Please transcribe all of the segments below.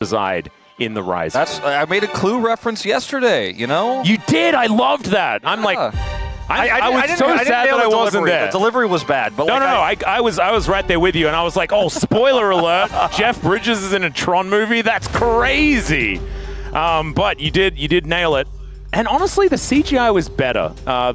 reside in the Rise. I made a Clue reference yesterday, you know? You did? I loved that. I'm like, I was so sad that I wasn't there. The delivery was bad. But no, I was right there with you, and I was like, oh, spoiler alert, Jeff Bridges is in a Tron movie? That's crazy. But you did nail it. And honestly, the CGI was better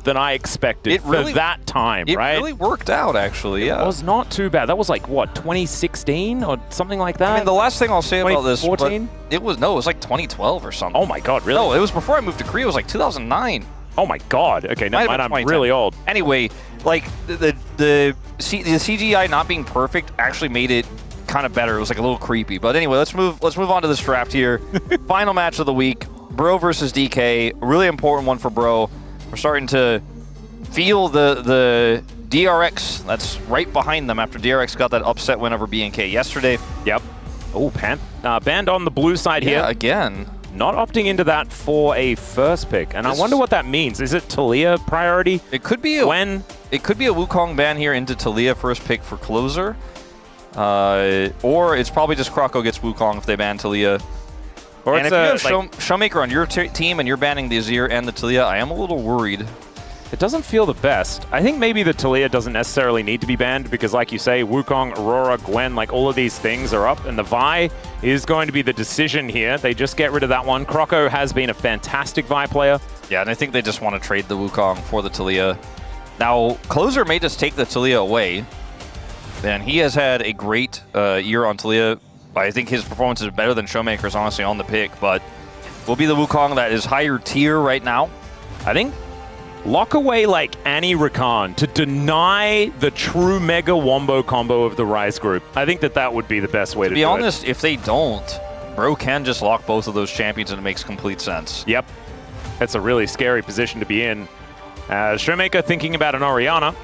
than I expected for that time, right? It really worked out, actually, yeah. It was not too bad. That was like, what, 2016 or something like that? I mean, the last thing I'll say about this, 2014? it was like 2012 or something. Oh my God, really? No, it was before I moved to Korea. It was like 2009. Oh my God. Okay, never mind. I'm really old. Anyway, like the CGI not being perfect actually made it kind of better. It was like a little creepy. But anyway, let's move on to this draft here. Final match of the week. Bro versus DK, a really important one for Bro. We're starting to feel the DRX that's right behind them after DRX got that upset win over BNK yesterday. Yep. Oh, banned on the blue side here. Yeah, again. Not opting into that for a first pick. And I wonder what that means. Is it Talia priority? It could be a Wukong ban here into Talia first pick for closer. Or it's probably just Croco gets Wukong if they ban Talia. Or and if you have Showmaker on your team and you're banning the Azir and the Talia, I am a little worried. It doesn't feel the best. I think maybe the Talia doesn't necessarily need to be banned because, like you say, Wukong, Aurora, Gwen, like all of these things are up, and the Vi is going to be the decision here. They just get rid of that one. Croco has been a fantastic Vi player. Yeah, and I think they just want to trade the Wukong for the Talia. Now, Closer may just take the Talia away, and he has had a great year on Talia. I think his performance is better than Showmaker's, honestly, on the pick, but will be the Wukong that is higher tier right now. I think lock away like Annie Rakan to deny the true mega wombo combo of the Rise group. I think that would be the best way to do it. To be honest, if they don't, Bro can just lock both of those champions and it makes complete sense. Yep. That's a really scary position to be in. Showmaker thinking about an Orianna.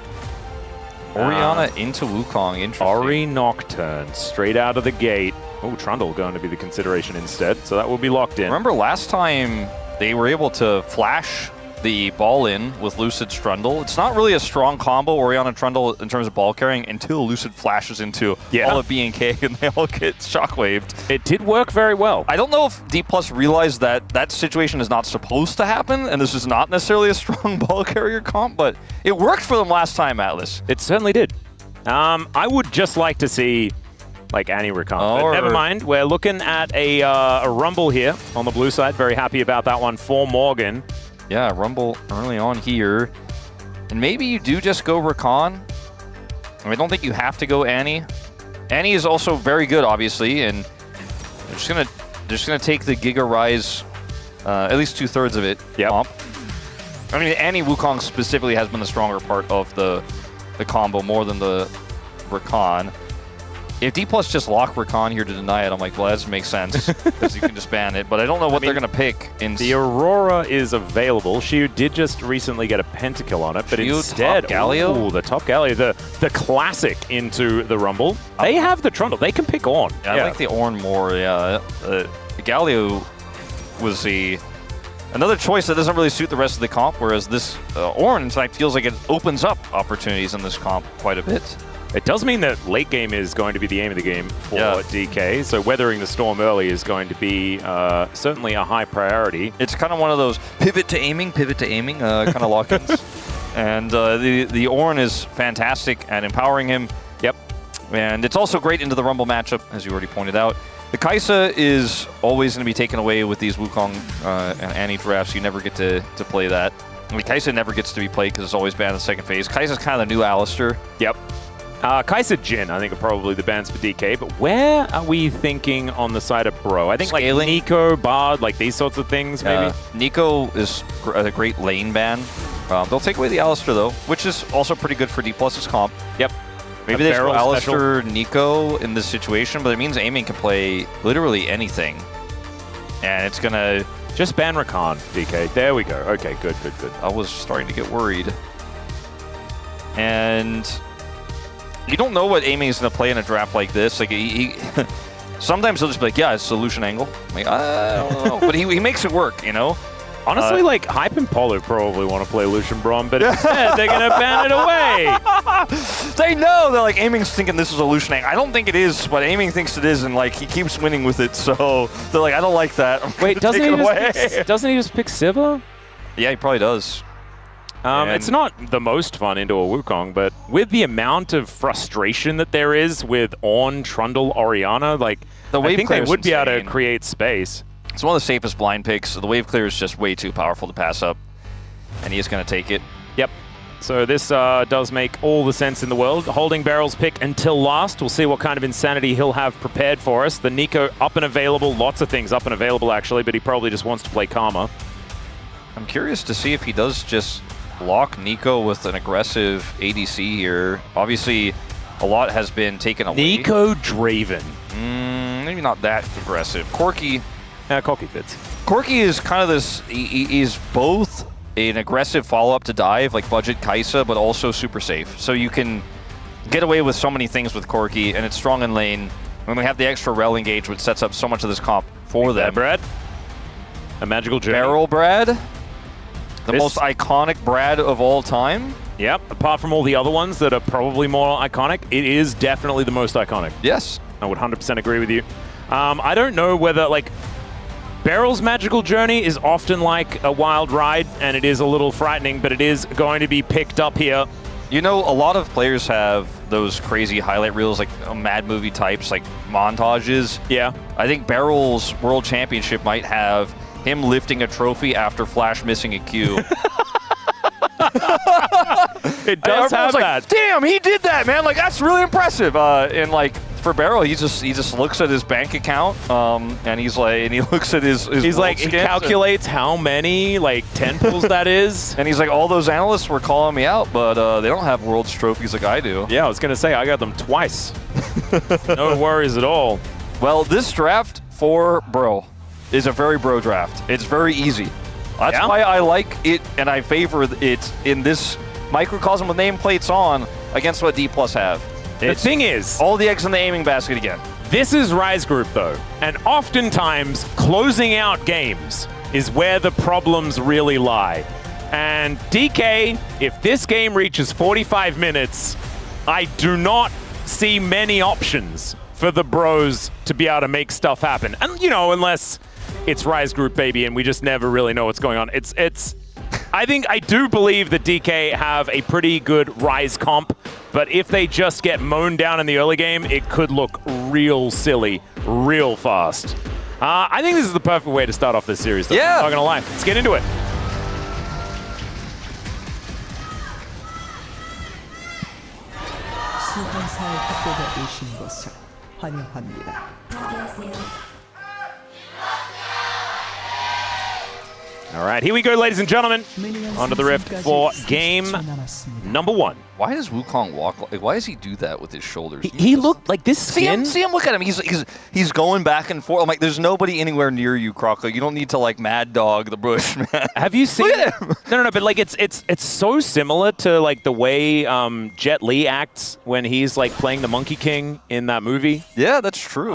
Orianna into Wukong, interesting. Ori Nocturne, straight out of the gate. Oh, Trundle going to be the consideration instead, so that will be locked in. Remember last time they were able to flash the ball in with Lucid Trundle? It's not really a strong combo, Orianna Trundle, in terms of ball carrying until Lucid flashes into all of BNK and they all get shockwaved. It did work very well. I don't know if Dplus realized that that situation is not supposed to happen, and this is not necessarily a strong ball carrier comp, but it worked for them last time, Atlas. It certainly did. I would just like to see like Annie Rakan, but never mind. We're looking at a Rumble here on the blue side. Very happy about that one for Morgan. Yeah, Rumble early on here. And maybe you do just go Rakan. I don't think you have to go Annie. Annie is also very good, obviously, and they're just gonna take the Giga Rise, at least 2/3 of it. Yep. I mean, Annie Wukong specifically has been the stronger part of the combo more than the Rakan. If Dplus just lock Rakan here to deny it, I'm like, well, that doesn't make sense because you can just ban it. But I don't know what they're going to pick. The Aurora is available. Shiu did just recently get a pentakill on it, but instead, the top Galio, the classic into the Rumble. They have the Trundle. They can pick on. Yeah, I like the Ornn more. Yeah, Galio was another choice that doesn't really suit the rest of the comp, whereas this Ornn, in fact, feels like it opens up opportunities in this comp quite a bit. It does mean that late game is going to be the aim of the game for DK, so weathering the storm early is going to be certainly a high priority. It's kind of one of those pivot to aiming kind of lock-ins. And the Ornn is fantastic at empowering him. Yep. And it's also great into the Rumble matchup, as you already pointed out. The Kai'Sa is always going to be taken away with these Wukong and Annie drafts. You never get to play that. I mean, Kai'Sa never gets to be played because it's always banned in the second phase. Kai'Sa's kind of the new Alistar. Yep. Kai'Sa Jhin, I think, are probably the bans for DK, but where are we thinking on the side of Bro? I think Scaling. Like Nico, Bard, like these sorts of things, maybe? Nico is a great lane ban. They'll take away the Alistar, though, which is also pretty good for D+'s comp. Yep. Maybe they go Alistar, Nico in this situation, but it means Aiming can play literally anything. And it's going to... Just ban Rakan, DK. There we go. Okay, good. I was starting to get worried. And... You don't know what Aiming is going to play in a draft like this. Like he sometimes he'll just be like, yeah, it's solution angle. I'm like, I don't know. But he makes it work, you know? Honestly, like, Hype and Polo probably want to play Lucian Braum, but instead they're going to ban it away. They know. They're like, Aiming's thinking this is a Lucian Egg. I don't think it is, but Aiming thinks it is, and like he keeps winning with it, so they're like, I don't like that. Wait, doesn't he just pick Sivir? Yeah, he probably does. It's not the most fun into a Wukong, but with the amount of frustration that there is with Ornn, Trundle, Orianna, like, I think they would be able to create space. It's one of the safest blind picks. The wave clear is just way too powerful to pass up, and he is going to take it. Yep. So this does make all the sense in the world. Holding Barrel's pick until last. We'll see what kind of insanity he'll have prepared for us. The Nico up and available. Lots of things up and available, actually, but he probably just wants to play Karma. I'm curious to see if he does just lock Nico with an aggressive ADC here. Obviously, a lot has been taken away. Nico Draven. Maybe not that aggressive. Corki. Corki fits. Corki is kind of this, he is both an aggressive follow-up to dive, like budget Kai'Sa, but also super safe. So you can get away with so many things with Corki, and it's strong in lane. When we have the extra rel engage, which sets up so much of this comp for them. Brad? A magical journey. Barrel Brad? The most iconic Brad of all time? Yep, apart from all the other ones that are probably more iconic, it is definitely the most iconic. Yes. I would 100% agree with you. I don't know whether, like, Barrel's magical journey is often like a wild ride, and it is a little frightening, but it is going to be picked up here. You know, a lot of players have those crazy highlight reels, like mad movie types, like montages. Yeah. I think Barrel's World Championship might have him lifting a trophy after Flash missing a Q. It does have like, that. Damn, he did that, man. Like, that's really impressive. And like, for Barrel, he just looks at his bank account, and he's like, and he looks at his he's like, he calculates how many like 10 pulls that is, and he's like, all those analysts were calling me out, but they don't have World's trophies like I do. Yeah, I was gonna say I got them twice. No worries at all. Well, this draft for Bro is a very Bro draft. It's very easy. That's why I like it, and I favor it in this microcosm with nameplates on against what Dplus have. The thing is, all the eggs in the aiming basket again. This is Rise Group, though, and oftentimes closing out games is where the problems really lie. And DK, if this game reaches 45 minutes, I do not see many options for the Bros to be able to make stuff happen. And, you know, unless it's Rise Group, baby, and we just never really know what's going on. I do believe that DK have a pretty good Rise comp, but if they just get mown down in the early game, it could look real silly, real fast. I think this is the perfect way to start off this series, though. Yeah. I'm not gonna lie. Let's get into it. 수강사에 합격해 오신 것을 환영합니다. All right, here we go, ladies and gentlemen. Onto the rift for game number 1. Why does Wukong walk? Like, why does he do that with his shoulders? He looked like this skin. See him. Look at him. He's going back and forth. I'm like, there's nobody anywhere near you, Croco. You don't need to like Mad Dog the bush, man. Have you seen? No, but like it's so similar to like the way Jet Li acts when he's like playing the Monkey King in that movie. Yeah, that's true.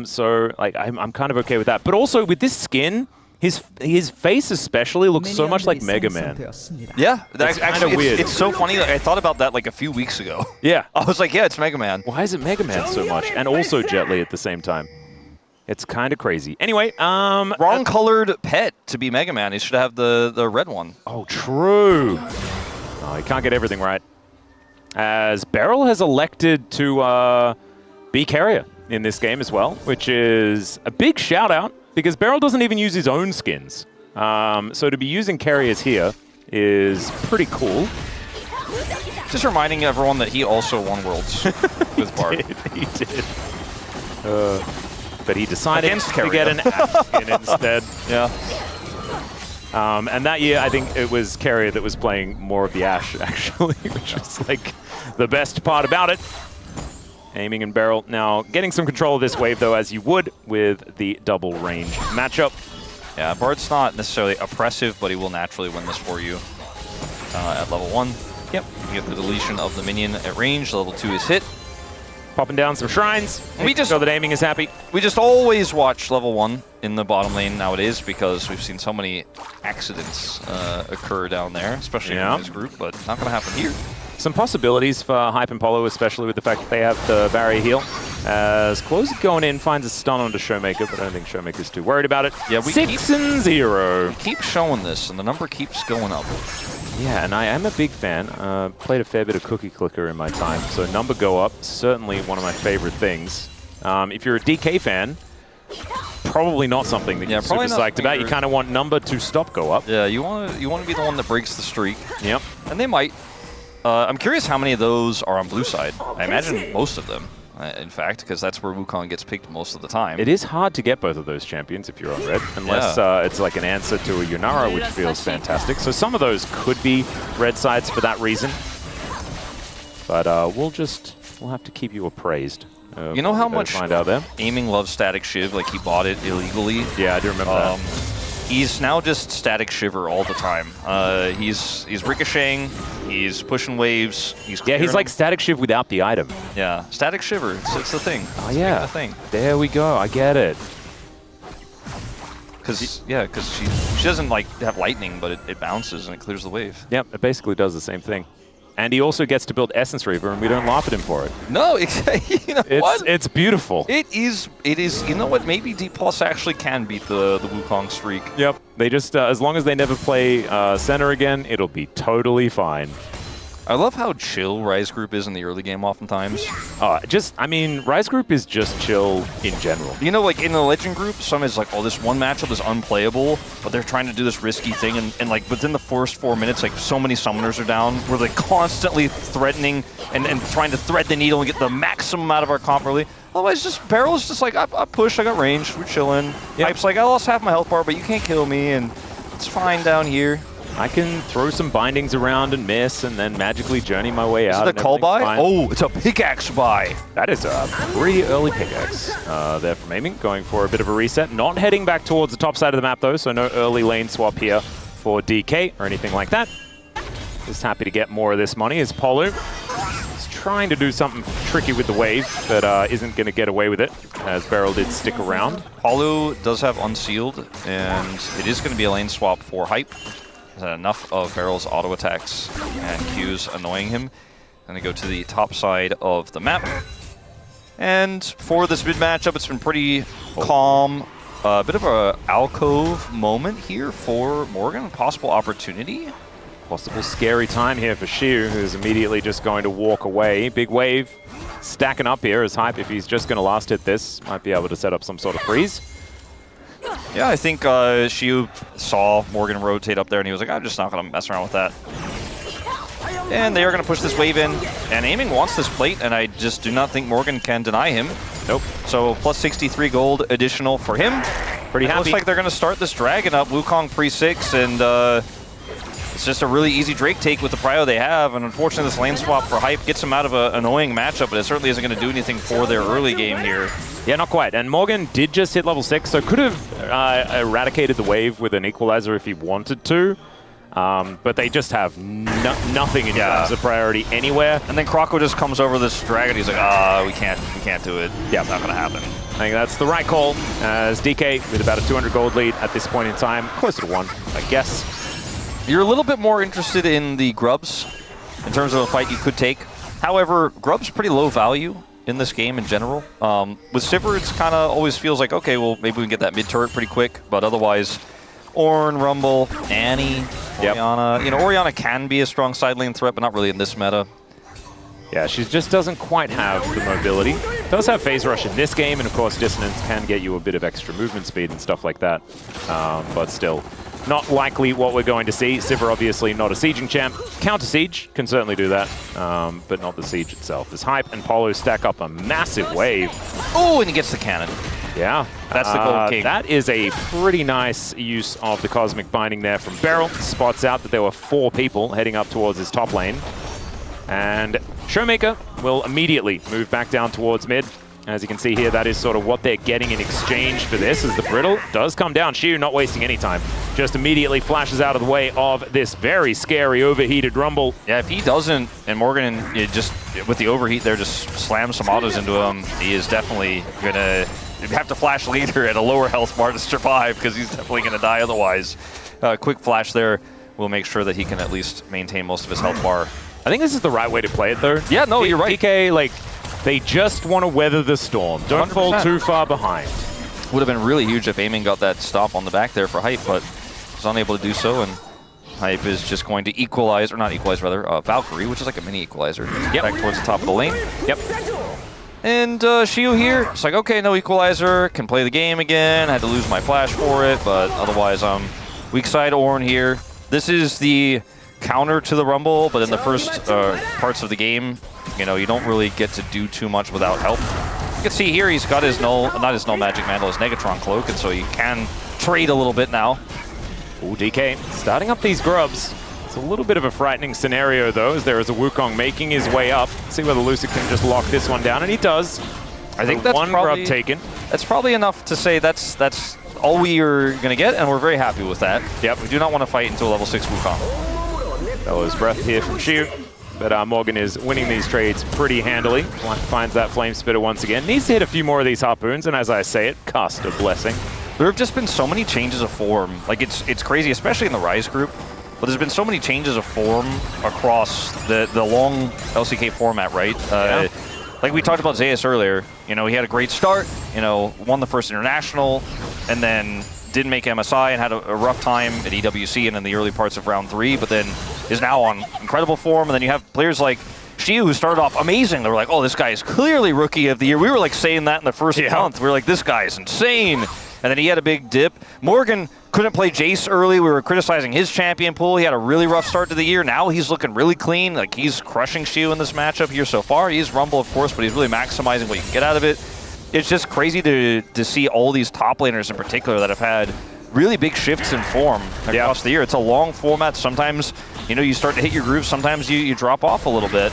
So like I'm kind of okay with that. But also with this skin, his face especially looks so much like Mega Man. Yeah, that's kind of weird. It's so funny. Like, I thought about that like a few weeks ago. Yeah. I was like, yeah, it's Mega Man. Why is it Mega Man so much? And also Jet Li at the same time. It's kind of crazy. Anyway, wrong colored pet to be Mega Man. He should have the red one. Oh, true. Oh, he can't get everything right. As Beryl has elected to be carrier in this game as well, which is a big shout out. Because Beryl doesn't even use his own skins. So to be using carriers here is pretty cool. Just reminding everyone that he also won Worlds with Bard. He did. But he decided to get an Ash skin instead. Yeah. And that year, I think it was Carrier that was playing more of the Ash, actually, which is like the best part about it. Aiming and Barrel now getting some control of this wave, though, as you would with the double range matchup. Yeah, Bard's not necessarily oppressive, but he will naturally win this for you at level 1. Yep. You get the deletion of the minion at range. Level 2 is hit. Popping down some shrines. We just so that aiming is happy. We just always watch level 1 in the bottom lane nowadays because we've seen so many accidents occur down there, especially in this group, but not going to happen here. Some possibilities for Hype and Polo, especially with the fact that they have the barrier heal. As Closer going in, finds a stun onto Showmaker, but I don't think Showmaker's too worried about it. Yeah, we 6-0. Keep showing this, and the number keeps going up. Yeah, and I am a big fan. Played a fair bit of Cookie Clicker in my time, so number go up, certainly one of my favorite things. If you're a DK fan, probably not something that you're super psyched about. You kind of want number to stop go up. Yeah, you want to be the one that breaks the streak. Yep. And they might. I'm curious how many of those are on blue side. I imagine most of them, in fact, because that's where Wukong gets picked most of the time. It is hard to get both of those champions if you're on red, unless it's like an answer to a Yunara, which feels fantastic. So some of those could be red sides for that reason. But we'll have to keep you appraised. You know how much find out there? Aiming loves Static Shiv, like he bought it illegally? Yeah, I do remember that. He's now just Static Shiver all the time. He's ricocheting, he's pushing waves, he's he's like Static Shiv without the item. Yeah, Static Shiver, it's the thing. Oh yeah, the thing. There we go, I get it. Because she doesn't like have lightning, but it bounces and it clears the wave. Yep, it basically does the same thing. And he also gets to build Essence Reaver, and we don't laugh at him for it. No, you know what? It's beautiful. It is. You know what? Maybe Dplus actually can beat the Wukong streak. Yep. They just, as long as they never play center again, it'll be totally fine. I love how chill Rise Group is in the early game oftentimes. I mean, Rise Group is just chill in general. You know, like in the Legend Group, some is like, oh, this one matchup is unplayable, but they're trying to do this risky thing, and like within the first 4 minutes, like so many summoners are down, where they're constantly threatening and trying to thread the needle and get the maximum out of our comp early. Otherwise, just Barrel is just like, I push, I got range, we're chilling. Yep. Hype's like, I lost half my health bar, but you can't kill me, and it's fine down here. I can throw some bindings around and miss, and then magically journey my way out. Is it a call buy? Fine. Oh, it's a pickaxe buy. That is a pretty early pickaxe there from aiming, going for a bit of a reset. Not heading back towards the top side of the map, though, so no early lane swap here for DK or anything like that. Just happy to get more of this money as Polu is trying to do something tricky with the wave, but isn't going to get away with it, as Beryl did stick around. Polu does have Unsealed, and it is going to be a lane swap for Hype. Enough of Barrel's auto attacks and Qs annoying him. Going to go to the top side of the map. And for this mid matchup, it's been pretty calm. A bit of a alcove moment here for Morgan. Possible opportunity. Possible scary time here for Shiu, who's immediately just going to walk away. Big wave stacking up here as Hype, if he's just going to last hit this, might be able to set up some sort of freeze. Yeah, I think Shiu saw Morgan rotate up there, and he was like, I'm just not going to mess around with that. And they are going to push this wave in, and Aiming wants this plate, and I just do not think Morgan can deny him. Nope. So plus 63 gold additional for him. Pretty happy. Looks like they're going to start this Dragon up, Wukong pre-6, and it's just a really easy Drake take with the prio they have, and unfortunately this lane swap for Hype gets them out of an annoying matchup, but it certainly isn't going to do anything for their early game here. Yeah, not quite. And Morgan did just hit level 6, so could have eradicated the wave with an equalizer if he wanted to. But they just have nothing in terms of priority anywhere. And then Croco just comes over this Dragon. He's like, we can't do it. Yeah, not going to happen. I think that's the right call. As DK with about a 200 gold lead at this point in time, closer to 1, I guess. You're a little bit more interested in the Grubs in terms of a fight you could take. However, Grub's pretty low value in this game in general. With Sivir, it's kind of always feels like, okay, well, maybe we can get that mid turret pretty quick, but otherwise, Ornn, Rumble, Annie, Orianna. Yep. You know, Orianna can be a strong side lane threat, but not really in this meta. Yeah, she just doesn't quite have the mobility. Does have phase rush in this game, and of course, Dissonance can get you a bit of extra movement speed and stuff like that. But still, not likely what we're going to see. Sivir obviously not a sieging champ. Counter siege can certainly do that, but not the siege itself. This Hype and Polo stack up a massive wave. Oh, and he gets the cannon. Yeah. That's the Gold King. That is a pretty nice use of the Cosmic Binding there from Beryl. Spots out that there were 4 people heading up towards his top lane. And Showmaker will immediately move back down towards mid. As you can see here, that is sort of what they're getting in exchange for this, as the Brittle does come down. Xiu not wasting any time. Just immediately flashes out of the way of this very scary overheated Rumble. Yeah, if he doesn't, and Morgan just, with the overheat there, just slams some autos into him, he is definitely going to have to flash leader at a lower health bar to survive, because he's definitely going to die otherwise. Quick flash there will make sure that he can at least maintain most of his health bar. I think this is the right way to play it, though. Yeah, no, you're right. DK, like, they just want to weather the storm. Don't 100%. fall too far behind. Would have been really huge if Aiming got that stop on the back there for Hype, but was unable to do so, and Hype is just going to equalize, or not equalize, rather, Valkyrie, which is like a mini equalizer. Yep. Back towards the top of the lane. Yep. And Xiu here, it's like, okay, no equalizer, can play the game again. I had to lose my flash for it, but otherwise I'm weak side Ornn here. This is the counter to the Rumble, but in the first parts of the game, you know, you don't really get to do too much without help. You can see here he's got his not his null magic mantle, his Negatron cloak, and so you can trade a little bit now. Ooh, DK starting up these grubs. It's a little bit of a frightening scenario, though, as there is a Wukong making his way up. See whether Lucid can just lock this one down, and he does. I think that's one probably, grub taken. That's probably enough to say that's all we are going to get, and we're very happy with that. Yep. We do not want to fight into a level 6 Wukong. Bellows breath here from Xiu. But Morgan is winning these trades pretty handily. Finds that Flame Spitter once again. Needs to hit a few more of these harpoons, and as I say it, cast a blessing. There have just been so many changes of form. Like, it's crazy, especially in the Rise group. But there's been so many changes of form across the long LCK format, right? Yeah. Like we talked about Zeus earlier. You know, he had a great start, you know, won the first international, and then didn't make MSI and had a rough time at EWC and in the early parts of round 3, but then is now on incredible form. And then you have players like Xiu, who started off amazing. They were like, oh, this guy is clearly Rookie of the Year. We were like saying that in the first month. We were like, this guy is insane. And then he had a big dip. Morgan couldn't play Jace early. We were criticizing his champion pool. He had a really rough start to the year. Now he's looking really clean. Like, he's crushing Xiu in this matchup here so far. He's Rumble, of course, but he's really maximizing what you can get out of it. It's just crazy to see all these top laners in particular that have had really big shifts in form across the year. It's a long format. Sometimes, you know, you start to hit your groove. Sometimes you drop off a little bit.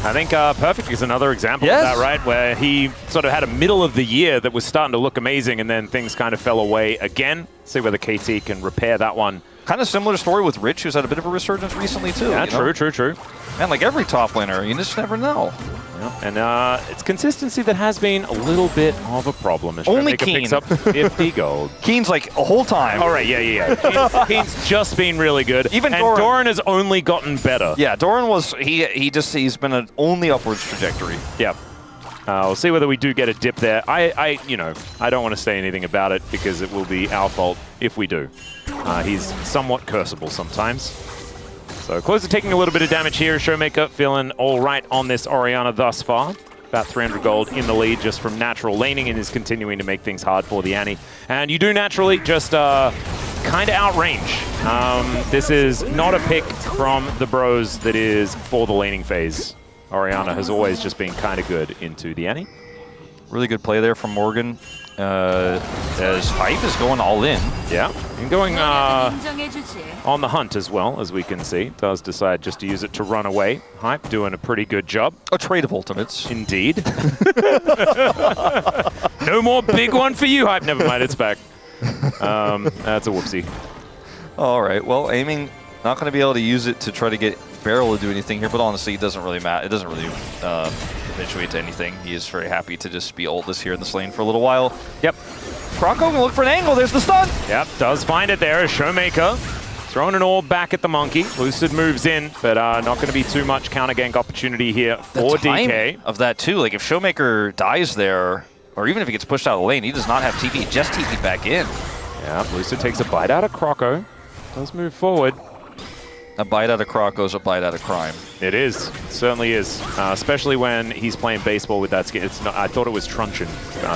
I think Perfect is another example of that, right? Where he sort of had a middle of the year that was starting to look amazing, and then things kind of fell away again. See whether KT can repair that one. Kind of similar story with Rich, who's had a bit of a resurgence recently, too. Yeah, true. And like every top laner, you just never know. Yeah. And it's consistency that has been a little bit of a problem. As Only Showmaker Keen picks up 50 gold. Keen's like a whole time. All right, yeah. Keen's just been really good. Even Doran has only gotten better. Yeah, Doran was, he's been an only upwards trajectory. Yeah. We'll see whether we do get a dip there. I don't want to say anything about it because it will be our fault if we do. He's somewhat curseable sometimes. So Closer taking a little bit of damage here. Showmaker feeling all right on this Orianna thus far. About 300 gold in the lead just from natural laning, and is continuing to make things hard for the Annie. And you do naturally just kind of outrange. This is not a pick from the bros that is for the laning phase. Orianna has always just been kind of good into the Annie. Really good play there from Morgan. As Hype is going all in. Yeah, and going on the hunt as well, as we can see. Does decide just to use it to run away. Hype doing a pretty good job. A trade of ultimates. Indeed. No more big one for you, Hype. Never mind, it's back. That's a whoopsie. All right, well, Aiming not going to be able to use it to try to get Barrel to do anything here, but honestly, it doesn't really matter. It doesn't really eventuate to anything. He is very happy to just be ultless here in this lane for a little while. Yep. Croco gonna look for an angle. There's the stun. Yep, does find it there. Showmaker throwing an orb back at the monkey. Lucid moves in, but not going to be too much counter gank opportunity here for DK. Of that too, like if Showmaker dies there, or even if he gets pushed out of the lane, he does not have TP. Just TP back in. Yeah, Lucid takes a bite out of Croco. Does move forward. A bite out of Croco's a bite out of crime. It is. It certainly is. Especially when he's playing baseball with that skin. It's not, I thought it was Truncheon.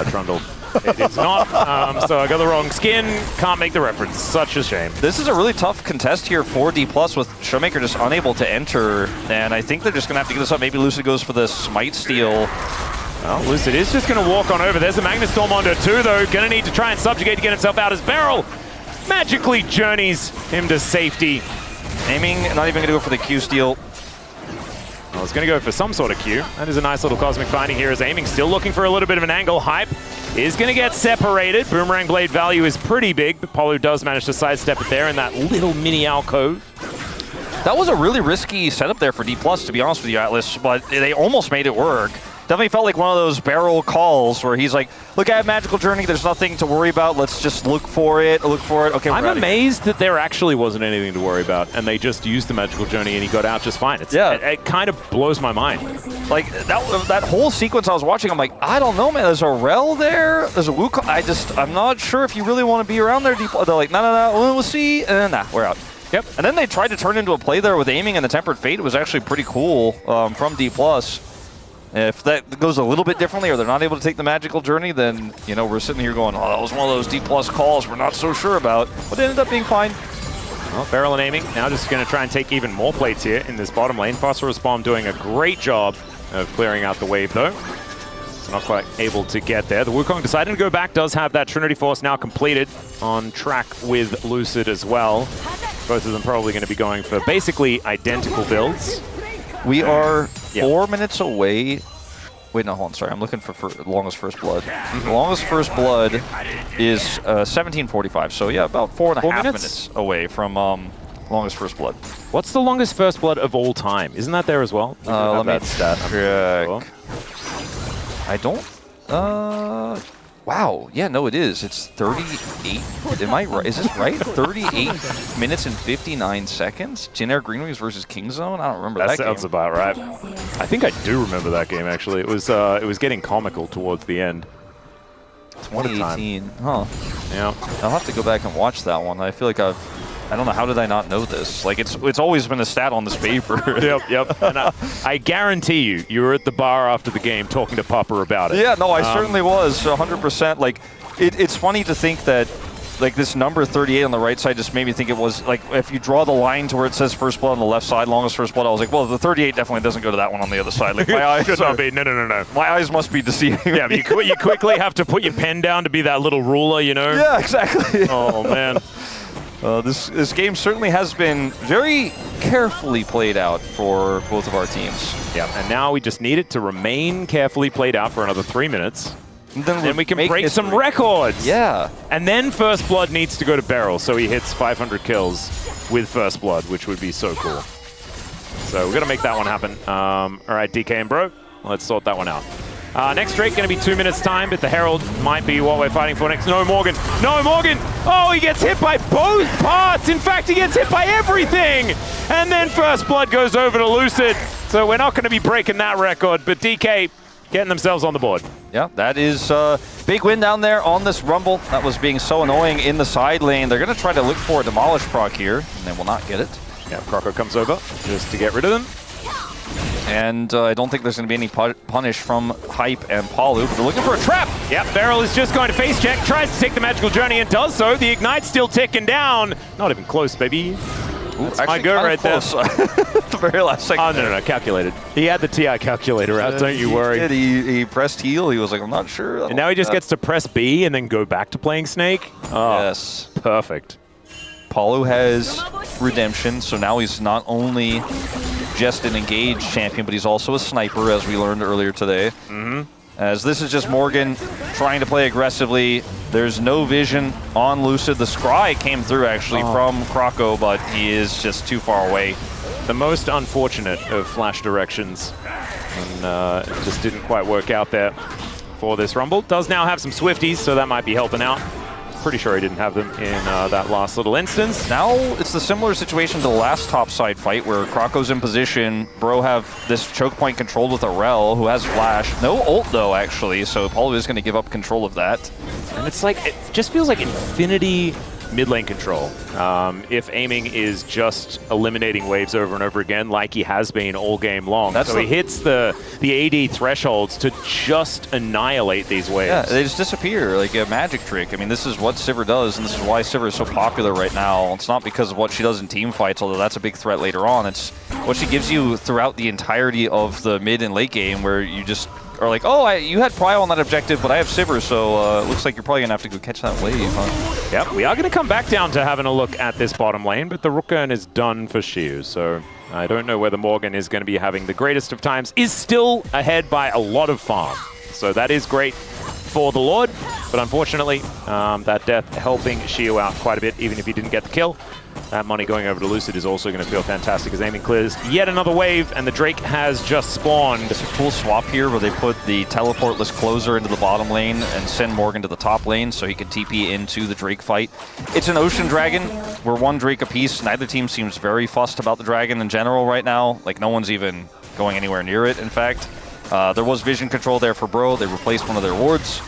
Trundle. It's not. So I got the wrong skin. Can't make the reference. Such a shame. This is a really tough contest here for Dplus with Showmaker just unable to enter. And I think they're just going to have to get this up. Maybe Lucid goes for the Smite Steal. Well, Lucid is just going to walk on over. There's a Magnus Storm onto 2, though. Going to need to try and subjugate to get himself out as Barrel magically journeys him to safety. Aiming, not even going to go for the Q steal. I was going to go for some sort of Q. That is a nice little cosmic binding here as aiming. Still looking for a little bit of an angle. Hype is going to get separated. Boomerang Blade value is pretty big, but Polu does manage to sidestep it there in that little mini alcove. That was a really risky setup there for Dplus, to be honest with you, Atlas, but they almost made it work. Definitely felt like one of those barrel calls where he's like, look, I have Magical Journey, there's nothing to worry about, let's just look for it. Okay, I'm amazed that there actually wasn't anything to worry about, and they just used the Magical Journey and he got out just fine. It kind of blows my mind. Like, that whole sequence I was watching, I'm like, I don't know, man, there's a Rel there, there's a Wukong, I'm not sure if you really want to be around there. They're like, no, we'll see, and nah, we're out. Yep. And then they tried to turn into a play there with aiming and the Tempered Fate. It was actually pretty cool from Dplus. If that goes a little bit differently or they're not able to take the Magical Journey, then, you know, we're sitting here going, oh, that was one of those Dplus calls we're not so sure about. But it ended up being fine. Well, Barrel and aiming now just going to try and take even more plates here in this bottom lane. Phosphorus Bomb doing a great job of clearing out the wave, though. So not quite able to get there. The Wukong deciding to go back, does have that Trinity Force now completed, on track with Lucid as well. Both of them probably going to be going for basically identical builds. We are 4 minutes away. Wait, no, hold on, sorry. I'm looking for longest first blood. The longest first blood is 17:45. So yeah, about 4.5 minutes away from longest first blood. What's the longest first blood of all time? Isn't that there as well? Let me check. I don't. Wow. Yeah, no, it is. It's 38. Am I right? Is this right? 38 minutes and 59 seconds. Jin-Air Green Wings versus Kingzone. I don't remember that game. That sounds about right. I think I do remember that game actually. It was getting comical towards the end. 2018. Huh. Yeah. I'll have to go back and watch that one. I feel like I don't know, how did I not know this? Like, it's always been a stat on this paper. Yep. And I guarantee you were at the bar after the game talking to Papa about it. Yeah, no, I certainly was, 100%. Like, it's funny to think that, like, this number 38 on the right side just made me think it was, like, if you draw the line to where it says first blood on the left side, longest first blood, I was like, well, the 38 definitely doesn't go to that one on the other side. Like, my eyes should not be. No. My eyes must be deceiving. Yeah, but you quickly have to put your pen down to be that little ruler, you know? Yeah, exactly. Oh, man. This game certainly has been very carefully played out for both of our teams. Yeah, and now we just need it to remain carefully played out for another 3 minutes. And then we can break some records. Yeah. And then First Blood needs to go to Beryl, so he hits 500 kills with First Blood, which would be so cool. So we're going to make that one happen. All right, DK and Bro, let's sort that one out. Next Drake going to be 2 minutes time, but the Herald might be what we're fighting for next. No, Morgan. Oh, he gets hit by both parts. In fact, he gets hit by everything. And then First Blood goes over to Lucid. So we're not going to be breaking that record, but DK getting themselves on the board. Yeah, that is a big win down there on this Rumble. That was being so annoying in the side lane. They're going to try to look for a Demolish proc here, and they will not get it. Yeah, Croco comes over just to get rid of them. And I don't think there's going to be any punish from Hype and Palu, but they're looking for a trap. Yep, Beryl is just going to face check, tries to take the Magical Journey and does so. The Ignite's still ticking down. Not even close, baby. That's my go right there. The very last second. Oh, no, calculated. He had the TI calculator out, don't you worry. He pressed heal. He was like, I'm not sure. And now he just gets to press B and then go back to playing Snake. Oh, yes. Perfect. Palu has Redemption, so now he's not only just an engaged champion, but he's also a sniper, as we learned earlier today. As this is just Morgan trying to play aggressively. There's no vision on Lucid. The scry came through, actually, from Croco, but he is just too far away. The most unfortunate of flash directions. And it just didn't quite work out there for this Rumble. Does now have some Swifties, so that might be helping out. Pretty sure he didn't have them in that last little instance. Now it's the similar situation to the last topside fight where Croco's in position. Bro have this choke point controlled with a Rel who has flash. No ult though, actually, so Paul is going to give up control of that. And it's like, it just feels like infinity mid lane control. If aiming is just eliminating waves over and over again, like he has been all game long. So he hits the AD thresholds to just annihilate these waves. Yeah, they just disappear like a magic trick. I mean, this is what Sivir does, and this is why Sivir is so popular right now. It's not because of what she does in team fights, although that's a big threat later on. It's what she gives you throughout the entirety of the mid and late game, where you just are like, oh, you had Prio on that objective, but I have Sivir, so looks like you're probably going to have to go catch that wave, huh? Yep, we are going to come back down to having a look at this bottom lane, but the Rook Urn is done for Shiu, so I don't know whether Morgan is going to be having the greatest of times. Is still ahead by a lot of farm. So that is great for the Lord. But unfortunately, that death helping Shio out quite a bit, even if he didn't get the kill. That money going over to Lucid is also going to feel fantastic as aiming clears yet another wave, and the Drake has just spawned. It's a cool swap here where they put the teleportless closer into the bottom lane and send Morgan to the top lane so he can TP into the Drake fight. It's an Ocean Dragon. We're one Drake apiece. Neither team seems very fussed about the Dragon in general right now. Like, no one's even going anywhere near it, in fact. There was vision control there for Bro. They replaced one of their wards.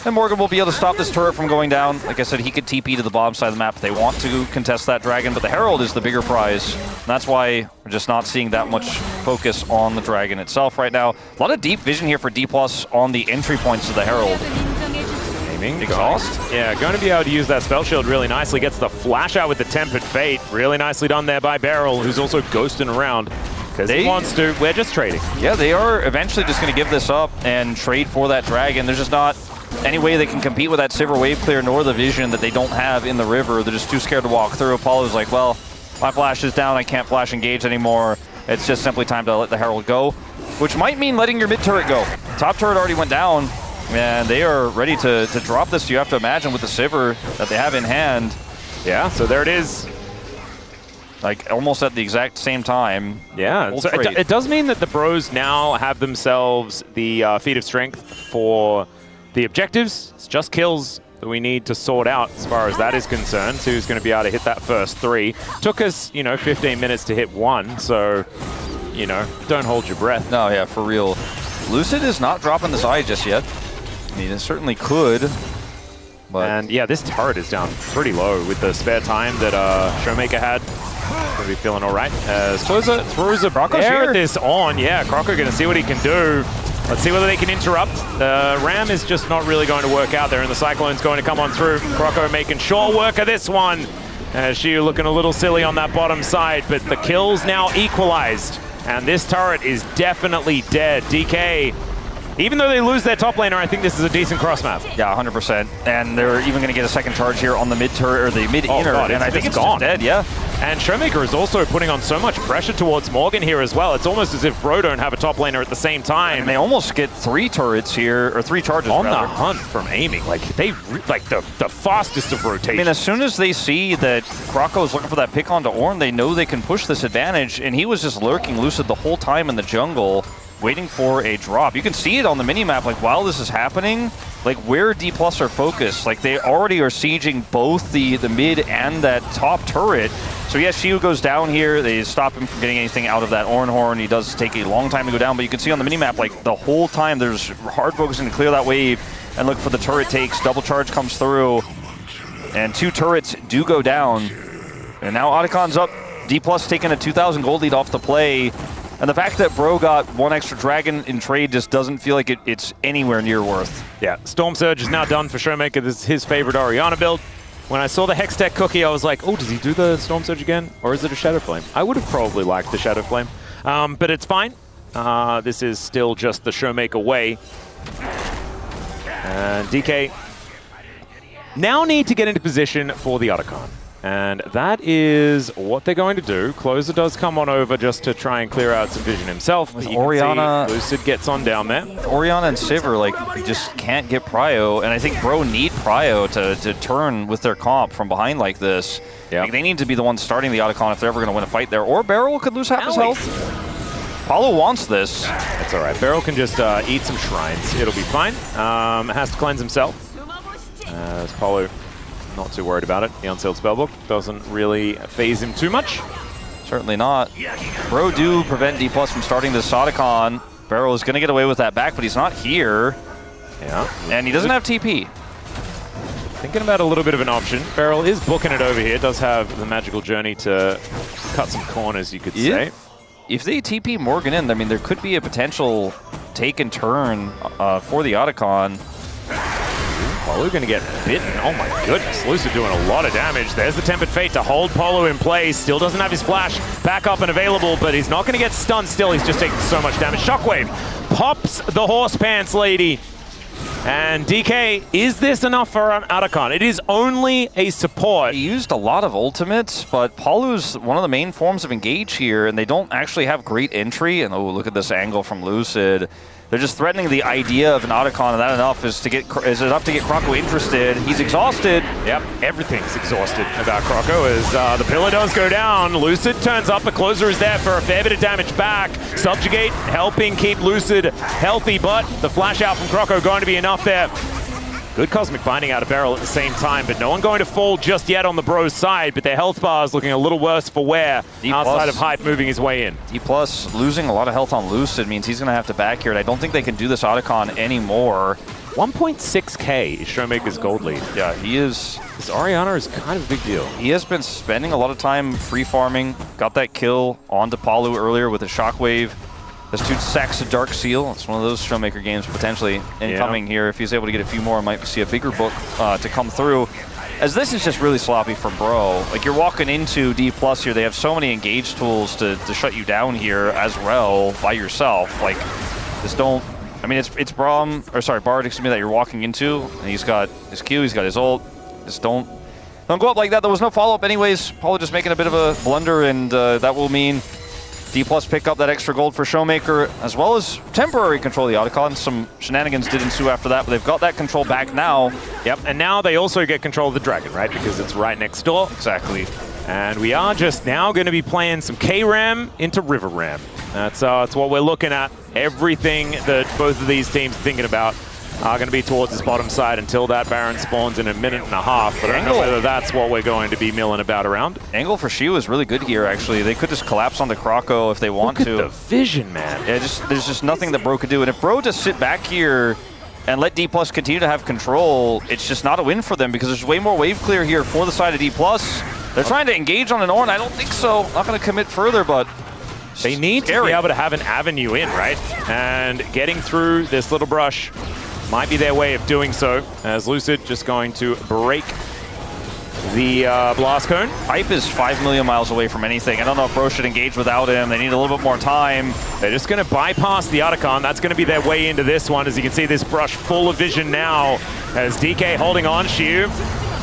And Morgan will be able to stop this turret from going down. Like I said, he could TP to the bottom side of the map if they want to contest that Dragon, but the Herald is the bigger prize. And that's why we're just not seeing that much focus on the Dragon itself right now. A lot of deep vision here for Dplus on the entry points to the Herald. Aiming. Exhaust? Yeah, going to be able to use that spell shield really nicely. Gets the flash out with the Tempered Fate. Really nicely done there by Beryl, who's also ghosting around. Because he wants to. We're just trading. Yeah, they are eventually just going to give this up and trade for that Dragon. There's just not any way they can compete with that Sivir wave clear nor the vision that they don't have in the river. They're just too scared to walk through. Apollo's like, well, my flash is down. I can't flash engage anymore. It's just simply time to let the Herald go, which might mean letting your mid turret go. Top turret already went down, and they are ready to drop this. You have to imagine with the Sivir that they have in hand. Yeah, so there it is. Like, almost at the exact same time. Yeah, so it does mean that the Bros now have themselves the feat of strength for the objectives. It's just kills that we need to sort out as far as that is concerned. So who's going to be able to hit that first 3? Took us, 15 minutes to hit 1, so, don't hold your breath. No, yeah, for real. Lucid is not dropping this eye just yet. I mean, it certainly could. But and yeah, this turret is down pretty low with the spare time that Showmaker had. Gonna be feeling all right. Spoza throws a bear at this on. Yeah, Croco gonna see what he can do. Let's see whether they can interrupt. The Ram is just not really going to work out there, and the Cyclone's going to come on through. Croco making short work of this one. Shiu looking a little silly on that bottom side, but the kills now equalized. And this turret is definitely dead. DK, even though they lose their top laner, I think this is a decent cross map. Yeah, 100%. And they're even going to get a second charge here on the mid turret or the mid inner, and I think it's gone. Dead. Yeah. And Showmaker is also putting on so much pressure towards Morgan here as well. It's almost as if Bro don't have a top laner at the same time. And they almost get 3 turrets here, or 3 charges on rather. the hunt from aiming. Like the fastest of rotations. I mean, as soon as they see that Croco is looking for that pick onto Ornn, they know they can push this advantage, and he was just lurking Lucid the whole time in the jungle, waiting for a drop. You can see it on the minimap, like, while this is happening, like, where Dplus are focused. Like, they already are sieging both the mid and that top turret. So, yes, Shiu goes down here. They stop him from getting anything out of that Ornn Horn. He does take a long time to go down, but you can see on the minimap, like, the whole time there's hard focusing to clear that wave and look for the turret takes. Double charge comes through, and 2 turrets do go down. And now Otacon's up. Dplus taking a 2,000 gold lead off the play. And the fact that Bro got 1 extra Dragon in trade just doesn't feel like it's anywhere near worth. Yeah, Storm Surge is now done for Showmaker. This is his favorite Orianna build. When I saw the Hextech cookie, I was like, oh, does he do the Storm Surge again? Or is it a Shadow Flame? I would have probably liked the Shadow Flame. But it's fine. This is still just the Showmaker way. And DK now need to get into position for the Otacon. And that is what they're going to do. Closer does come on over just to try and clear out some vision himself. But Orianna, Lucid gets on down there. Orianna and Sivir, like, just can't get Prio. And I think Bro need Prio to turn with their comp from behind like this. Yep. Like, they need to be the ones starting the Otacon if they're ever going to win a fight there. Or Beryl could lose half his health. Paulo wants this. That's all right. Beryl can just eat some shrines. It'll be fine. Has to cleanse himself. As Paulo not too worried about it. The unsealed spellbook doesn't really phase him too much. Certainly not. Bro do prevent Dplus from starting this Otacon. Beryl is going to get away with that back, but he's not here. Yeah. And he doesn't have TP. Thinking about a little bit of an option. Beryl is booking it over here. Does have the magical journey to cut some corners, you could say. If they TP Morgan in, I mean, there could be a potential take and turn for the Otacon. Polo going to get bitten. Oh my goodness. Lucid doing a lot of damage. There's the Tempered Fate to hold Polo in place. Still doesn't have his flash back up and available, but he's not going to get stunned still. He's just taking so much damage. Shockwave pops the horse pants lady. And DK, is this enough for an Otacon? It is only a support. He used a lot of ultimates, but Palu's one of the main forms of engage here, and they don't actually have great entry. And oh, look at this angle from Lucid. They're just threatening the idea of an Otacon, and that enough is enough to get Croco interested. He's exhausted. Yep, everything's exhausted about Croco as the pillar does go down. Lucid turns up, the closer is there for a fair bit of damage back. Subjugate helping keep Lucid healthy, but the flash out from Croco going to be enough there. Good Cosmic Binding out of Beryl at the same time, but no one going to fall just yet on the Bros side, but their health bar is looking a little worse for wear outside of Hype moving his way in. Dplus losing a lot of health on Lucid means he's going to have to back here, and I don't think they can do this Otacon anymore. 1.6k is Showmaker's gold lead. Yeah, he is. This Orianna is kind of a big deal. He has been spending a lot of time free farming, got that kill onto Palu earlier with a Shockwave. This dude sacks a Dark Seal. It's one of those Showmaker games potentially incoming here. If he's able to get a few more, might see a bigger book to come through. As this is just really sloppy from Bro. Like, you're walking into Dplus here. They have so many engage tools to shut you down here as well by yourself. Like, just don't... I mean, it's Bard, excuse me, that you're walking into. And he's got his Q, he's got his ult. Just don't go up like that. There was no follow-up anyways. Probably just making a bit of a blunder, and that will mean Dplus pick up that extra gold for Showmaker, as well as temporary control of the Otacon. Some shenanigans did ensue after that, but they've got that control back now. Yep, and now they also get control of the Dragon, right? Because it's right next door. Exactly. And we are just now going to be playing some K-Ram into River Ram. That's what we're looking at. Everything that both of these teams are thinking about are going to be towards this bottom side until that Baron spawns in a minute and a half. But I don't know whether that's what we're going to be milling about around. Angle for Shiu is really good here, actually. They could just collapse onto Croco if they want to. Look at the vision, man. Yeah, there's just nothing that Bro could do. And if Bro just sit back here and let Dplus continue to have control, it's just not a win for them because there's way more wave clear here for the side of Dplus. They're trying to engage on an Ornn. I don't think so. Not going to commit further, but they need to be able to have an avenue in, right? And getting through this little brush might be their way of doing so, as Lucid just going to break the blast cone. Hype is 5 million miles away from anything. I don't know if Bro should engage without him. They need a little bit more time. They're just going to bypass the Otacon. That's going to be their way into this one. As you can see, this brush full of vision now, as DK holding on. Shiu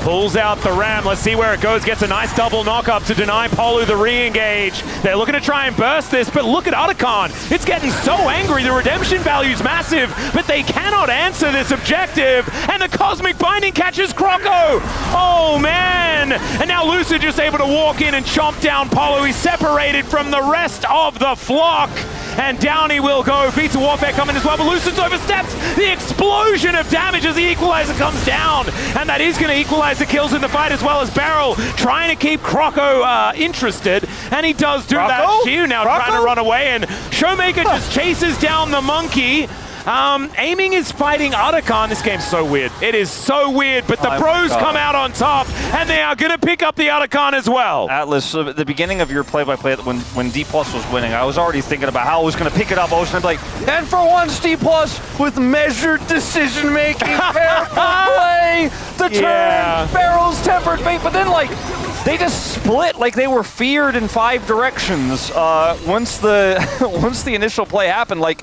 pulls out the Ram. Let's see where it goes. Gets a nice double knock-up to deny Palu the re-engage. They're looking to try and burst this, but look at Otacon. It's getting so angry. The redemption value's massive, but they cannot answer this objective. And the Cosmic Binding catches Croco. Oh, man. And now Lucid just able to walk in and chomp down Palu. He's separated from the rest of the flock. And down he will go. Beats of Warfare coming as well, but Lucid's overstepped the explosion of damage as the equalizer comes down. And that is going to equalize the kills in the fight, as well as Beryl trying to keep Croco interested. And he does do that. Shiu now trying to run away, and Showmaker just chases down the monkey. Aiming is fighting Otacon. This game's so weird. It is so weird, but the pros come out on top, and they are going to pick up the Otacon as well. Atlas, at the beginning of your play-by-play, when Dplus was winning, I was already thinking about how I was going to pick it up. I was going to be like, and for once, Dplus with measured decision-making, careful play, the turn, Barrel's tempered fate, but then, like, they just split like they were feared in 5 directions. Once the initial play happened, like,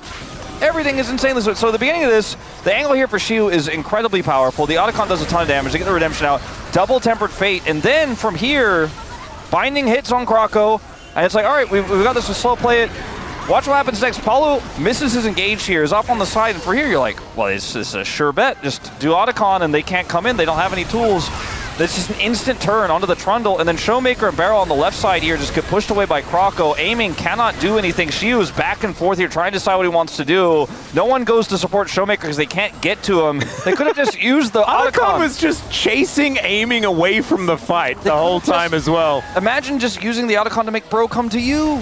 everything is insanely so. So at the beginning of this, the angle here for Shiu is incredibly powerful. The Otacon does a ton of damage. They get the redemption out. Double Tempered Fate. And then from here, Binding hits on Croco. And it's like, all right, we've got this to slow play it. Watch what happens next. Palu misses his engage here. Is off on the side. And for here, you're like, well, this is a sure bet. Just do Otacon and they can't come in. They don't have any tools. This is an instant turn onto the Trundle, and then Showmaker and Beryl on the left side here just get pushed away by Croco. Aiming cannot do anything. Shiu is back and forth here trying to decide what he wants to do. No one goes to support Showmaker because they can't get to him. They could have just used the Otacon. Was just chasing Aiming away from the fight the whole time as well. Imagine just using the Otacon to make Bro come to you.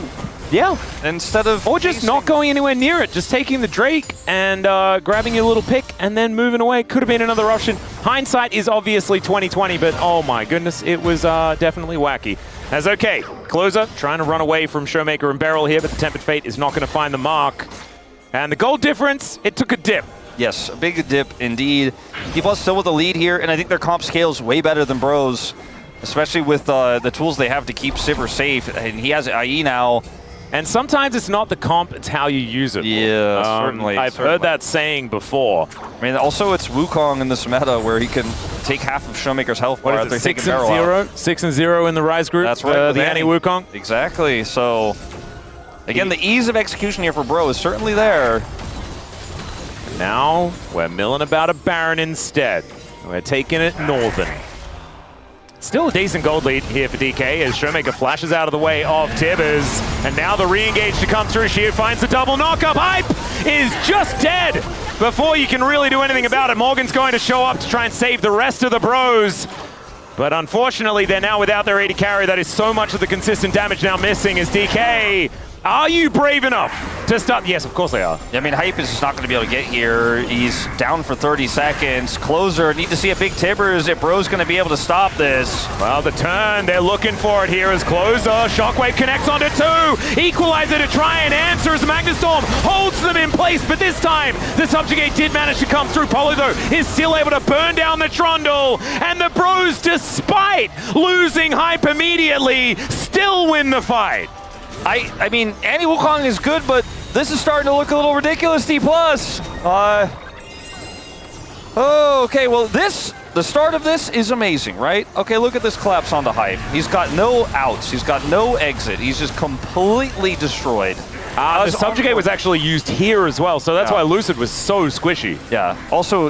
Yeah. Instead of or just not going anywhere near it, just taking the Drake and grabbing your little pick and then moving away. Could have been another option. Hindsight is obviously 2020, but oh my goodness, it was definitely wacky. That's okay. Closer trying to run away from Showmaker and Beryl here, but the Tempered Fate is not going to find the mark. And the gold difference, it took a dip. Yes, a big dip indeed. Dplus still with the lead here, and I think their comp scales way better than Bro's, especially with the tools they have to keep Sivir safe. And he has IE now. And sometimes it's not the comp, it's how you use it. Yeah, certainly. I've heard that saying before. I mean, also it's Wukong in this meta where he can take half of Showmaker's health bar after taking barrel out. 6-0 in the Rise group. That's right. The anti-Wukong. Exactly. So, again, the ease of execution here for Bro is certainly there. Now we're milling about a Baron instead. We're taking it Northern. Still a decent gold lead here for DK as Showmaker flashes out of the way of Tibbers. And now the re-engage to come through. Sheer finds the double knock-up. Hype is just dead before you can really do anything about it. Morgan's going to show up to try and save the rest of the Bros. But unfortunately, they're now without their AD carry. That is so much of the consistent damage now missing as DK. Are you brave enough to stop? Yes, of course they are. I mean, Hype is just not going to be able to get here. He's down for 30 seconds. Closer, need to see a big Tibbers if Bro's going to be able to stop this. Well, the turn, they're looking for it here as Closer. Shockwave connects onto 2. Equalizer to try and answer as Magnustorm holds them in place. But this time, the Subjugate did manage to come through. Polo, though, is still able to burn down the Trundle. And the Bros, despite losing Hype immediately, still win the fight. I mean, anti-Wukong is good, but this is starting to look a little ridiculous, Dplus. Okay, well, the start of this is amazing, right? Okay, look at this collapse onto Hype. He's got no outs. He's got no exit. He's just completely destroyed. The Subjugate was actually used here as well, so that's why Lucid was so squishy. Yeah. Also,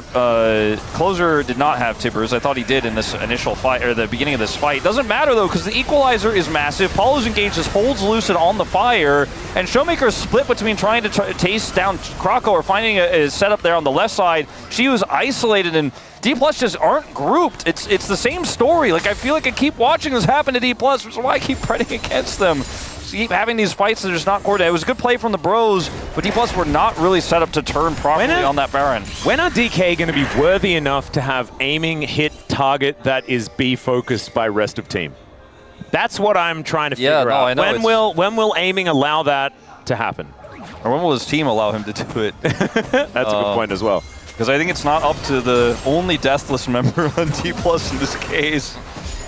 Closer did not have Tibbers. I thought he did in this initial fight, or the beginning of this fight. Doesn't matter, though, because the Equalizer is massive. Paulo's engaged just holds Lucid on the fire, and Showmaker is split between trying to taste down Kroko or finding a setup there on the left side. She was isolated, and Dplus just aren't grouped. It's the same story. Like, I feel like I keep watching this happen to Dplus, which is why I keep fighting against them. Keep having these fights that are just not coordinated. It was a good play from the Bros, but Dplus were not really set up to turn properly on that Baron. When are DK going to be worthy enough to have aiming hit target that is B focused by rest of team? That's what I'm trying to figure out. I know. When will aiming allow that to happen? Or when will his team allow him to do it? That's a good point as well. Because I think it's not up to the only Deathless member on Dplus in this case.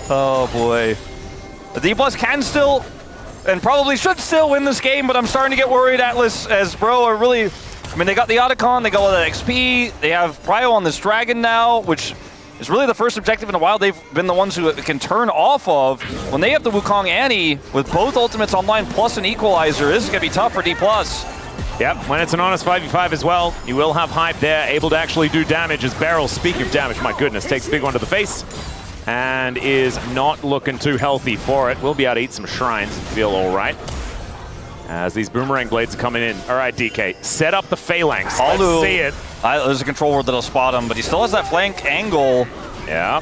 Oh boy. The Dplus can still, and probably should still win this game, but I'm starting to get worried, Atlas, as Bro are really, I mean, they got the Otacon, they got all that XP, they have Brio on this Dragon now, which is really the first objective in a while they've been the ones who can turn off of. When they have the Wukong Annie, with both ultimates online plus an Equalizer, this is going to be tough for Dplus. Yep, when it's an honest 5v5 as well, you will have Hype there, able to actually do damage as Beryl, speaking of damage, my goodness, takes a big one to the face. And is not looking too healthy for it. We'll be able to eat some shrines and feel all right. As these boomerang blades are coming in. All right, DK, set up the phalanx. Let's see it. There's a control ward that'll spot him, but he still has that flank angle. Yeah.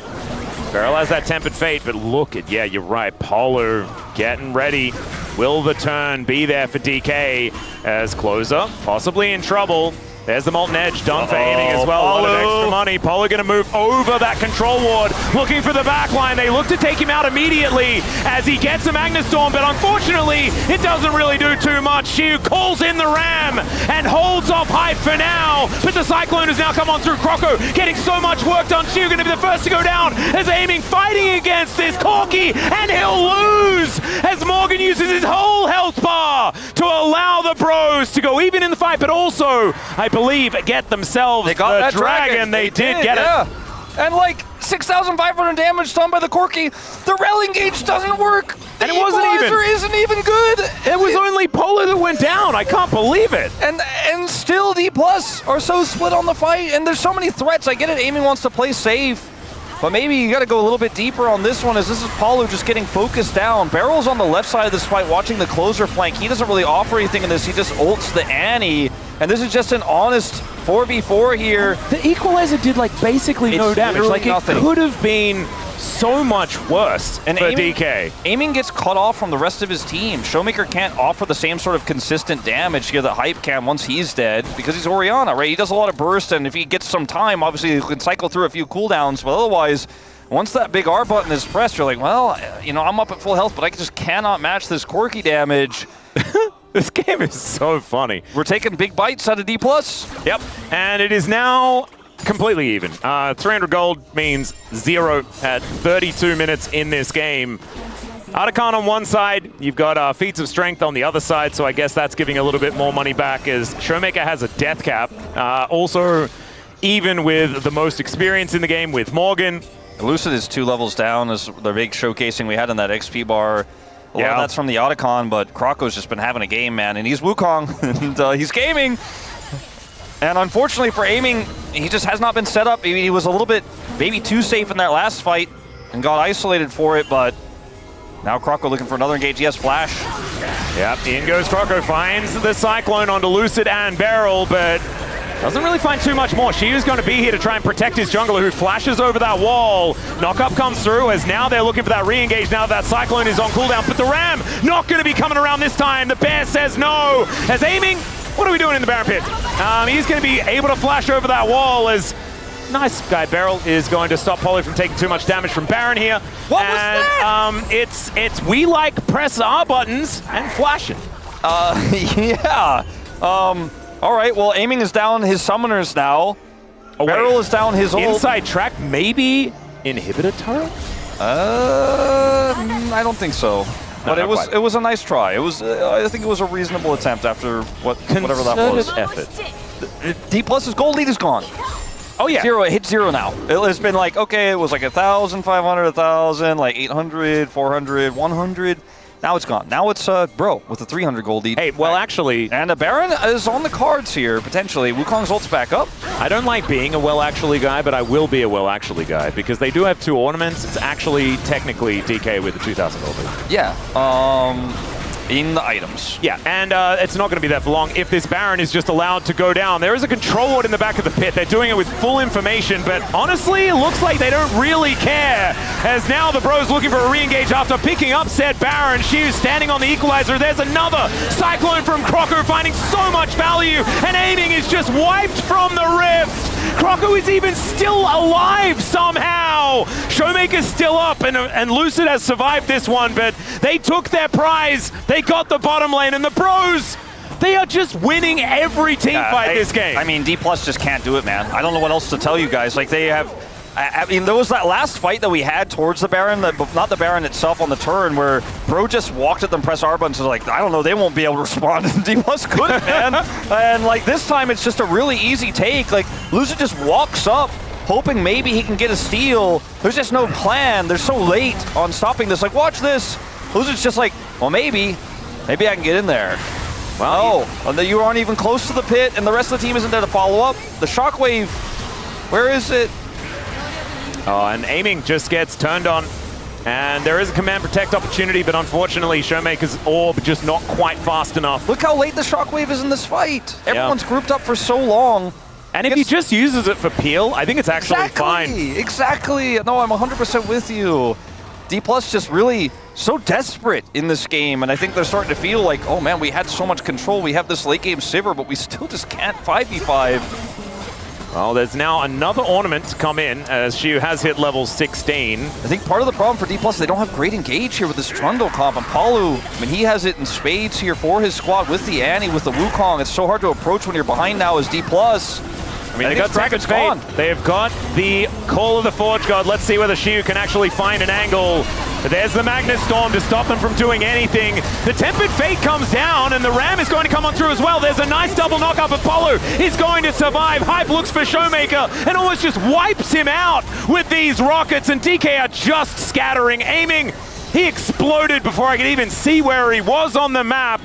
Beryl has that tempered fate, but look at, yeah, you're right. Polo getting ready. Will the turn be there for DK as Closer, possibly in trouble. There's the Molten Edge, done for aiming as well. A lot of extra money. Polo going to move over that control ward, looking for the backline. They look to take him out immediately as he gets a Magnustorm, but unfortunately, it doesn't really do too much. Shiu calls in the Ram and holds off Hype for now, but the Cyclone has now come on through. Kroko getting so much work done. Shiu going to be the first to go down as aiming, fighting against this Corki, and he'll lose as Morgan uses his whole health bar to allow the Bros to go even in the fight, but also, I believe, get themselves the dragon. They did get it. And like 6,500 damage done by the Corki. The rel engage doesn't work. And it wasn't even. Isn't even good. It was only Polo that went down. I can't believe it. And still Dplus are so split on the fight. And there's so many threats. I get it. Aiming wants to play safe. But maybe you got to go a little bit deeper on this one, as this is Paulo just getting focused down. Barrel's on the left side of this fight, watching the Closer flank. He doesn't really offer anything in this. He just ults the Annie. And this is just an honest 4v4 here. The Equalizer did like basically no damage. Like nothing. It could have been so much worse for DK. Aiming gets cut off from the rest of his team. Showmaker can't offer the same sort of consistent damage here that Hype can once he's dead, because he's Orianna, right? He does a lot of burst, and if he gets some time, obviously he can cycle through a few cooldowns, but otherwise, once that big R button is pressed, you're like, well, you know, I'm up at full health, but I just cannot match this Corki damage. This game is so funny. We're taking big bites out of Dplus. Yep, and it is now completely even. 300 gold means 0 at 32 minutes in this game. Otacon on one side, you've got Feats of Strength on the other side, so I guess that's giving a little bit more money back as Showmaker has a death cap. Also, even with the most experience in the game with Morgan. Lucid is 2 levels down as the big showcasing we had in that XP bar. A lot of that's from the Otacon, but Krako's just been having a game, man, and he's Wukong, and he's gaming. And unfortunately for aiming, he just has not been set up. He was a little bit maybe too safe in that last fight and got isolated for it, but now Krako looking for another engage. He has Flash. Yep, in goes Krako, finds the Cyclone onto Lucid and Beryl, but doesn't really find too much more. Shiu's going to be here to try and protect his jungler, who flashes over that wall. Knock-up comes through as now they're looking for that re-engage now that Cyclone is on cooldown. But the Ram not going to be coming around this time. The Bear says no. As aiming, what are we doing in the Baron pit? He's going to be able to flash over that wall as nice guy Beryl is going to stop Polly from taking too much damage from Baron here. What was that? It's we like press R buttons and flashing. Yeah. All right, well, aiming is down his summoners now. Oh, Beryl is down his ult. Inside track, maybe inhibitor turret? I don't think so. But not it was a nice try. It was I think it was a reasonable attempt after whatever that was. Effort. Dplus's gold lead is gone. Oh yeah. It hit 0 now. It's been like, okay, it was like 1,500, 1,000, like 800, 400, 100. Now it's gone. Now it's Bro with a 300 gold lead. Hey, well, actually... And a Baron is on the cards here, potentially. Wukong's ult's back up. I don't like being a well-actually guy, but I will be a well-actually guy, because they do have 2 ornaments. It's actually technically DK with the 2,000 gold lead. Yeah. In the items. Yeah, and it's not going to be that for long if this Baron is just allowed to go down. There is a control ward in the back of the pit. They're doing it with full information, but honestly, it looks like they don't really care. As now the Bros looking for a re-engage after picking up said Baron. Shiu standing on the equalizer. There's another Cyclone from Kroko finding so much value, and aiming is just wiped from the rift. Kroko is even still alive somehow. Showmaker's still up, and Lucid has survived this one, but they took their prize. They got the bottom lane, and the Bros, they are just winning every team fight this game. I mean, Dplus just can't do it, man. I don't know what else to tell you guys. Like, they have... I mean, there was that last fight that we had towards the Baron, not the Baron itself on the turn, where Bro just walked at them, press R buttons, and like, I don't know, they won't be able to respond. And Dplus couldn't, man. And like, this time it's just a really easy take. Like, Lucid just walks up, hoping maybe he can get a steal. There's just no plan. They're so late on stopping this. Like, watch this. Lucid's just like, well, maybe I can get in there. Well, you aren't even close to the pit, and the rest of the team isn't there to follow up. The Shockwave, where is it? Oh, and aiming just gets turned on. And there is a command protect opportunity, but unfortunately, Showmaker's orb just not quite fast enough. Look how late the Shockwave is in this fight. Everyone's grouped up for so long. And if he just uses it for peel, I think it's actually fine. Exactly. No, I'm 100% with you. Dplus just really so desperate in this game, and I think they're starting to feel like, oh man, we had so much control. We have this late game Sivir, but we still just can't 5v5. Well, there's now another ornament to come in, as Shiu has hit level 16. I think part of the problem for Dplus, they don't have great engage here with this Trundle comp. And Palu, I mean, he has it in spades here for his squad with the Annie, with the Wukong. It's so hard to approach when you're behind now as Dplus. I mean, they got Dragon's Fate. They have got the Call of the Forge God. Let's see whether Shiu can actually find an angle. But there's the Magnus Storm to stop them from doing anything. The Tempered Fate comes down, and the Ram is going to come on through as well. There's a nice double knock-up. Apollo is going to survive. Hype looks for Showmaker and almost just wipes him out with these rockets, and DK are just scattering. Aiming, he exploded before I could even see where he was on the map.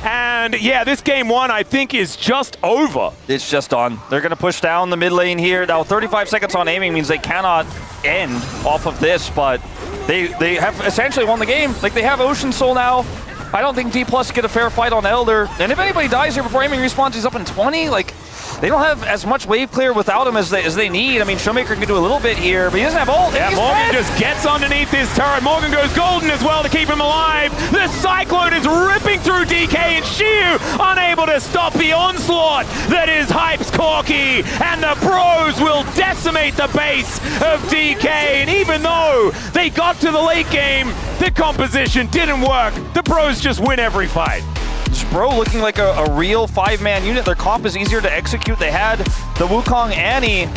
And yeah, this game 1, I think, is just over. It's just done. They're going to push down the mid lane here. Now, 35 seconds on aiming means they cannot end off of this, but they have essentially won the game. Like, they have Ocean Soul now. I don't think Dplus get a fair fight on Elder. And if anybody dies here before aiming respawns, he's up in 20. Like, they don't have as much wave clear without him as they need. I mean, Showmaker can do a little bit here, but he doesn't have ult. Yeah, Morgan just gets underneath this turret. Morgan goes golden as well to keep him alive. The Cyclone is ripping through DK, and Shiu unable to stop the onslaught that is Hype's Corki. And the Bros will decimate the base of DK. And even though they got to the late game, the composition didn't work. The Bros just win every fight. Bro looking like a real 5-man unit. Their comp is easier to execute. They had the Wukong Annie